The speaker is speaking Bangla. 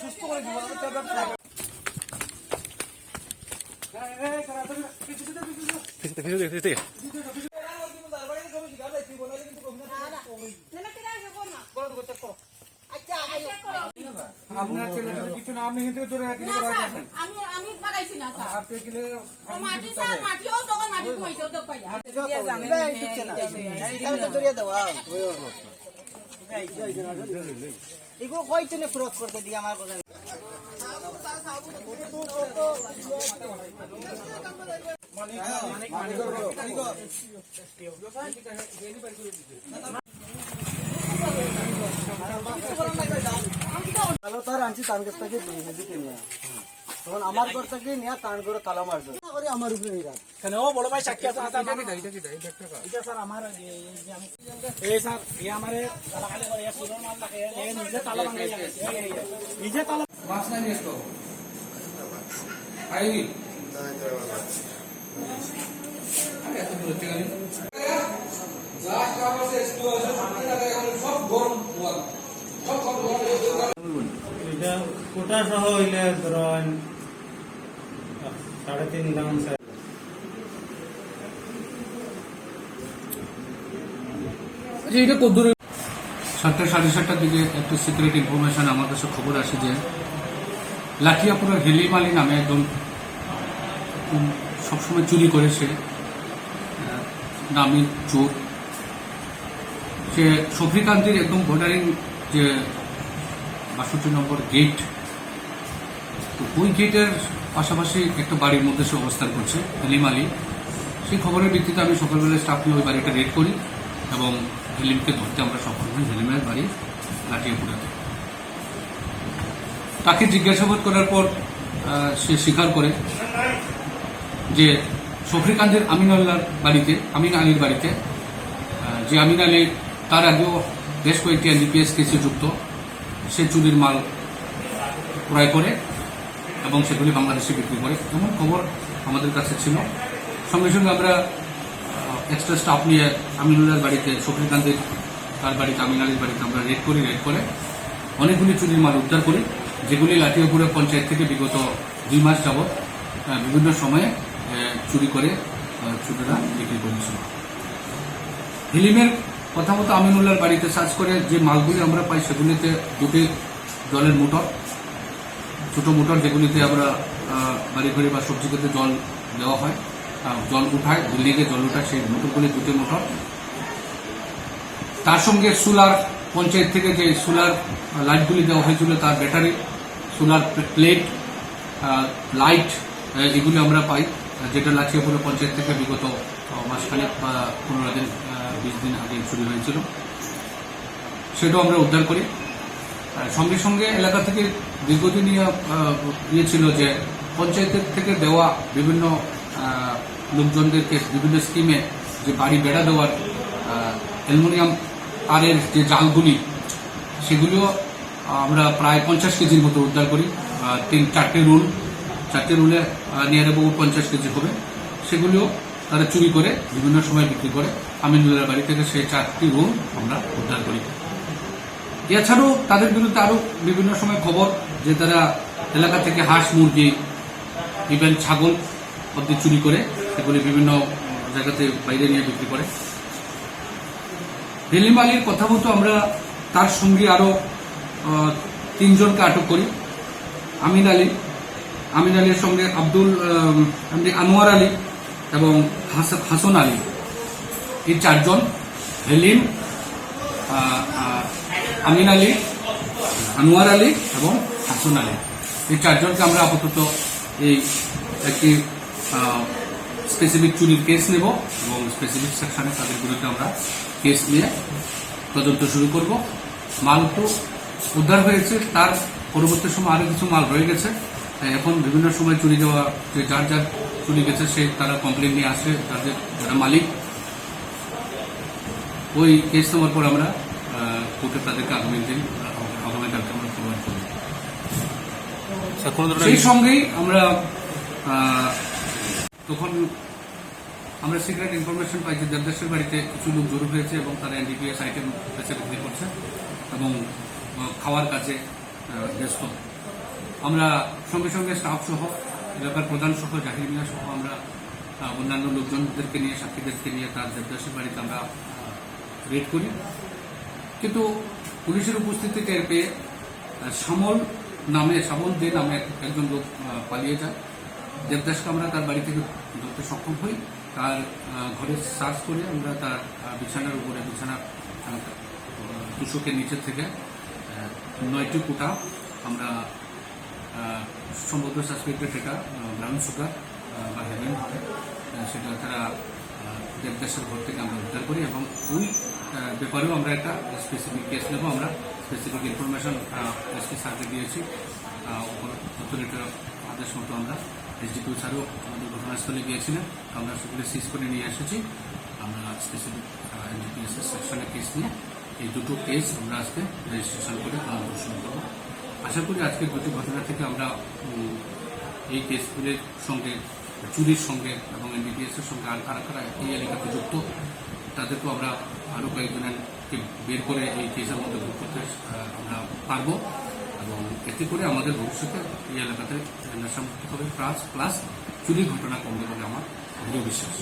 সুস্থ করে দিব আপনার ছেলেটার কিছু না, আপনি কিন্তু ধরে রাখি আমি বাগাইছি না স্যার। আপনি কিলে মাটি স্যার, মাটিও তখন মাটি কইছো তো পাইয়া। এগুলো কয়জনে ক্রস করতে দিয়ে আমার কথা তাহলে তার আনছি তার কাছ থেকে দিকে নিয়ে তখন আমার ঘর থেকে নিয়ে তার ঘরে তালা মারছে আমার উপরে কেন বড় ভাই সাক্ষী আছে এটা স্যার আমার এই স্যার এই আমারে তালা খালি করে সুন্দর মাল থাকে এই নিজে তালা ভাঙাই লাগে নিজে তালা মাছ না নিয়ে তো আইনি আরে এত দূর থেকে গেল লাস্ট কাগজ এক্সপ্লোজন সামনে লাগাই সব গরম ওয়াল সব গরম এটা কোটা সহ হইলে ধরেন 3.5 দাম স্যার। আচ্ছা এটা কত দূরে? 7:30টার দিকে একটা সিক্রেট ইনফরমেশন আমার কাছে খবর আসে যে লাঠিয়াপুরের হেলিম আলী নামে একজন সবসময় চুরি করে সে নামি চোর, সে শফিকান্তির একদম বর্ডারিং যে 62 নম্বর গেট, তো ওই গেটের পাশাপাশি একটা বাড়ির মধ্যে সে অবস্থান করছে হেলিম আলী। সেই খবরের ভিত্তিতে আমি সকালবেলা স্টাফ নিয়ে ওই বাড়িটা রেড করি এবং হেলিমকে ধরতে আমরা সফল হই। হেলিমের বাড়ি লাঠিয়াপুরাতে। তাকে জিজ্ঞাসাবাদ করার পর সে স্বীকার করে যে শফিকান্তের আমিন আলীর বাড়িতে যে আমিন আলী তার আগেও বেশ কয়েকটি এনডিপিএস কেসে যুক্ত, সে চুরির মাল ক্রয় করে এবং সেগুলি বাংলাদেশে বিক্রি করে, এমন খবর আমাদের কাছে ছিল। সঙ্গে সঙ্গে আমরা এক্সট্রা স্টাফ নিয়ে আমিনুল্লাহর বাড়িতে, শফিকান্তের তার বাড়িতে, আমিন আলীর বাড়িতে আমরা রেড করে অনেকগুলি চুরির মাল উদ্ধার করি, যেগুলি লাঠিয়াপুরা পঞ্চায়েত থেকে বিগত 2 মাস যাবৎ বিভিন্ন সময়ে চুরি করে চুরিরা বিক্রি করেছিল। হেলিমের কথা মতো আমিনুল্লাহর বাড়িতে সার্চ করে যে মালগুলি আমরা পাই সেগুলিতে 2টি জলের মোটর, ছোট মোটর, যেগুলিতে আমরা বাড়ি ঘরে বা সবজি খেতে জল দেওয়া হয়, জল উঠায়, বিল্ডিংয়ে জল উঠায়, সেই মোটরগুলি 2টি মোটর। তার সঙ্গে সোলার, পঞ্চায়েত থেকে যে সোলার লাইটগুলি দেওয়া হয়েছিল তার ব্যাটারি, সোলার প্লেট, লাইট, এগুলি আমরা পাই, যেটা লাঠিয়াপুরা পঞ্চায়েত থেকে বিগত মাসখানেক বা 15 দিন 20 দিন আগে চুরি হয়েছিল, সেটাও আমরা উদ্ধার করি। সঙ্গে সঙ্গে এলাকা থেকে দীর্ঘদিন ছিল যে পঞ্চায়েতের থেকে দেওয়া বিভিন্ন লোকজনদেরকে বিভিন্ন স্কিমে যে বাড়ি বেড়া দেওয়ার অ্যালুমিনিয়াম তারের যে জালগুলি, সেগুলিও আমরা প্রায় 50 কেজির মতো উদ্ধার করি। 4টে রুলে নিয়ার অ্যাবাউট 50 কেজি হবে, সেগুলিও তারা চুরি করে বিভিন্ন সময় বিক্রি করে। আমিনুল্লাহর বাড়ি থেকে সেই 4টি রুল আমরা উদ্ধার করি। এছাড়াও তাদের বিরুদ্ধে আরো বিভিন্ন সময় খবর যে তারা এলাকা থেকে হাঁস, মুরগি, ইভেন ছাগল অব্দি চুরি করে সেগুলি বিভিন্ন জায়গাতে বাইরে নিয়ে বিক্রি করে। হেলিম আলীর কথা মতো আমরা তার সঙ্গে আরো 3 জনকে আটক করি। আমিন আলীর সঙ্গে আনোয়ার আলী এবং হাসন আলী, এই 4 জন, হেলিম, আমিন আলী, আনোয়ার আলী এবং হাসন আলী, এই 4 জনকে আমরা আপাতত এই একটি স্পেসিফিক চুরির কেস নেব এবং স্পেসিফিক সেকশনে তাদের বিরুদ্ধে আমরা কেস নিয়ে তদন্ত শুরু করব। মাল তো উদ্ধার হয়েছে, তার পরবর্তী সময় আরো কিছু মাল রয়ে গেছে। এখন বিভিন্ন সময় চুরি যাওয়া, যে যার চুরি গেছে তারা কমপ্লেন নিয়ে আসে, তাদের যারা মালিক, ওই কেস নেওয়ার পর আমরা কোর্টে তাদেরকে আগামীকালকে আমরা প্রোভাইড করব। সেই সঙ্গেই আমরা তখন আমরা সিক্রেট ইনফরমেশন পাই যে দেবদাসের বাড়িতে কিছু লোক জড়ো হয়েছে এবং তারা এনডিপিএস আইটেম বেচে বিক্রি করছে এবং খাওয়ার কাজে ব্যস্ত। আমরা সঙ্গে সঙ্গে স্টাফ সহ এলাকার প্রধান সহ জাহির মিয়া সহ আমরা অন্যান্য লোকজনদেরকে নিয়ে সাক্ষীদেরকে নিয়ে তার দেবদাসের বাড়িতে আমরা রেড করি। কিন্তু পুলিশের উপস্থিতি টের পেয়ে শ্যামল দে নামে একজন লোক পালিয়ে যায়। দেবদাসকে আমরা তার বাড়ি থেকে ধরতে সক্ষম হই। তার ঘরে সার্চ করে আমরা তার বিছানার উপরে তুষকের নিচে থেকে 9টি কোটা আমরা সম্ভবত সাসপেক্টেড এটা ব্রাউন সুগার বা হেভেন হবে সেটা তারা দেবদাসের ঘর থেকে আমরা উদ্ধার করি এবং ওই ব্যাপারেও আমরা একটা স্পেসিফিক কেস নেব। আমরা স্পেসিফিক ইনফরমেশন এসপি স্যারকে দিয়েছি। অথরিটির আদেশ মতো আমরা এসডিপিও স্যারও আমাদের ঘটনাস্থলে গিয়েছিলেন। আমরা সেগুলো সিজ করে নিয়ে এসেছি। আমরা স্পেসিফিক এনডিপিএসের সেকশনে কেস নিয়ে এই দুটো কেস আমরা আজকে রেজিস্ট্রেশন করে তদন্ত শুরু করব। আশা করি আজকের দুটি ঘটনা থেকে আমরা এই কেসগুলির সঙ্গে চুরির সঙ্গে এবং এনডিপিএসের সঙ্গে আর কারা এই এলাকাতে যুক্ত তাদেরকেও আমরা আরও কয়েকজনকে বের করে এই কেসের মধ্যে ভোগ করতে আমরা পারবো এবং এতে করে আমাদের ভবিষ্যতে এই এলাকাতে নেশামুক্ত হবে প্লাস চুরির ঘটনা কমবে বলে আমার দৃঢ় বিশ্বাস।